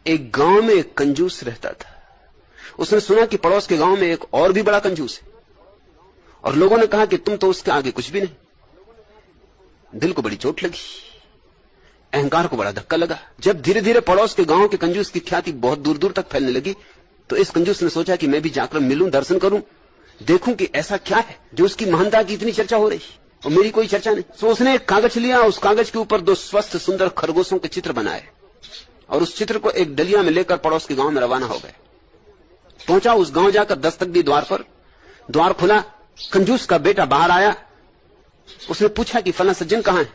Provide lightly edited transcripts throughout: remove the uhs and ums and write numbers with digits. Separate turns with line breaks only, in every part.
एक गांव में एक कंजूस रहता था। उसने सुना कि पड़ोस के गांव में एक और भी बड़ा कंजूस है, और लोगों ने कहा कि तुम तो उसके आगे कुछ भी नहीं। दिल को बड़ी चोट लगी, अहंकार को बड़ा धक्का लगा। जब धीरे धीरे पड़ोस के गांव के कंजूस की ख्याति बहुत दूर दूर तक फैलने लगी, तो इस कंजूस ने सोचा कि मैं भी जाकर मिलूं, दर्शन करूं, देखूं कि ऐसा क्या है जो उसकी महानता की इतनी चर्चा हो रही और मेरी कोई चर्चा नहीं। तो उसने एक कागज लिया, उस कागज के ऊपर 2 स्वस्थ सुंदर खरगोशों के चित्र बनाए और उस चित्र को एक डलिया में लेकर पड़ोस के गांव में रवाना हो गए। पहुंचा उस गांव, जाकर दस्तक दी द्वार पर। द्वार खुला, कंजूस का बेटा बाहर आया। उसने पूछा कि फला सज्जन कहां है?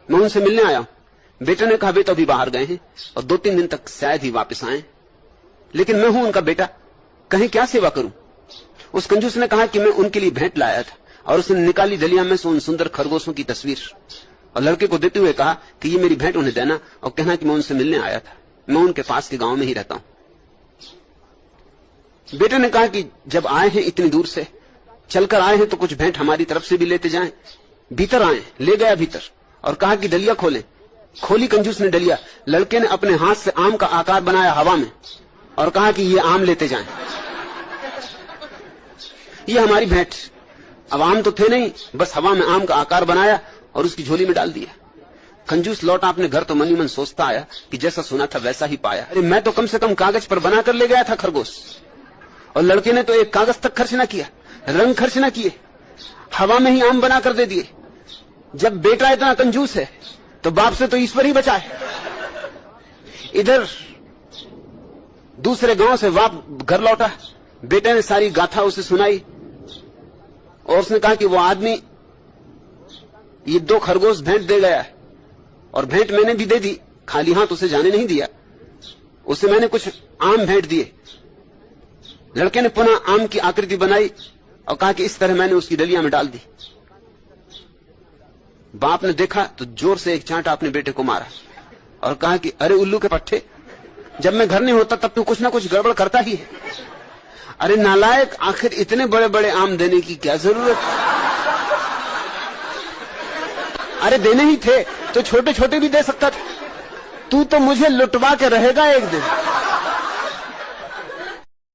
मैं उनसे मिलने आया हूं। बेटे ने कहा वे तो अभी बाहर गए हैं और 2-3 दिन तक शायद ही वापस आए, लेकिन मैं हूं उनका बेटा, कहीं क्या सेवा करूं? उस कंजूस ने कहा कि मैं उनके लिए भेंट लाया था, और उसने निकाली डलिया में से उन सुंदर खरगोशों की तस्वीर और लड़के को देते हुए कहा कि ये मेरी भेंट उन्हें देना और कहना कि मैं उनसे मिलने आया था, मैं उनके पास के गांव में ही रहता हूं। बेटे ने कहा कि जब आए हैं इतनी दूर से, चलकर आए हैं, तो कुछ भेंट हमारी तरफ से भी लेते जाएं। भीतर आए, ले गया भीतर और कहा कि डलिया खोलें। खोली कंजूस ने डलिया। लड़के ने अपने हाथ से आम का आकार बनाया हवा में और कहा कि ये आम लेते जाएं, ये हमारी भेंट। अब आम तो थे नहीं, बस हवा में आम का आकार बनाया और उसकी झोली में डाल दिया। कंजूस लौटा अपने घर तो मन ही मन सोचता आया कि जैसा सुना था वैसा ही पाया। अरे मैं तो कम से कम कागज पर बनाकर ले गया था खरगोश, और लड़के ने तो एक कागज तक खर्च ना किया, रंग खर्च ना किए, हवा में ही आम बनाकर दे दिए। जब बेटा इतना कंजूस है तो बाप से तो ईश्वर ही बचाए। इधर दूसरे गांव से बाप घर लौटा, बेटे ने सारी गाथा उसे सुनाई और उसने कहा कि वो आदमी ये 2 खरगोश भेंट दे गया है, और भेंट मैंने भी दे दी, खाली हाथ उसे जाने नहीं दिया, उसे मैंने कुछ आम भेंट दिए। लड़के ने पुनः आम की आकृति बनाई और कहा कि इस तरह मैंने उसकी डलिया में डाल दी। बाप ने देखा तो जोर से एक चांटा अपने बेटे को मारा और कहा कि अरे उल्लू के पट्टे, जब मैं घर नहीं होता तब तू कुछ ना कुछ गड़बड़ करता ही है। अरे नालायक, आखिर इतने बड़े बड़े आम देने की क्या जरूरत? अरे देने ही थे तो छोटे छोटे भी दे सकता था, तू तो मुझे लुटवा के रहेगा एक दिन।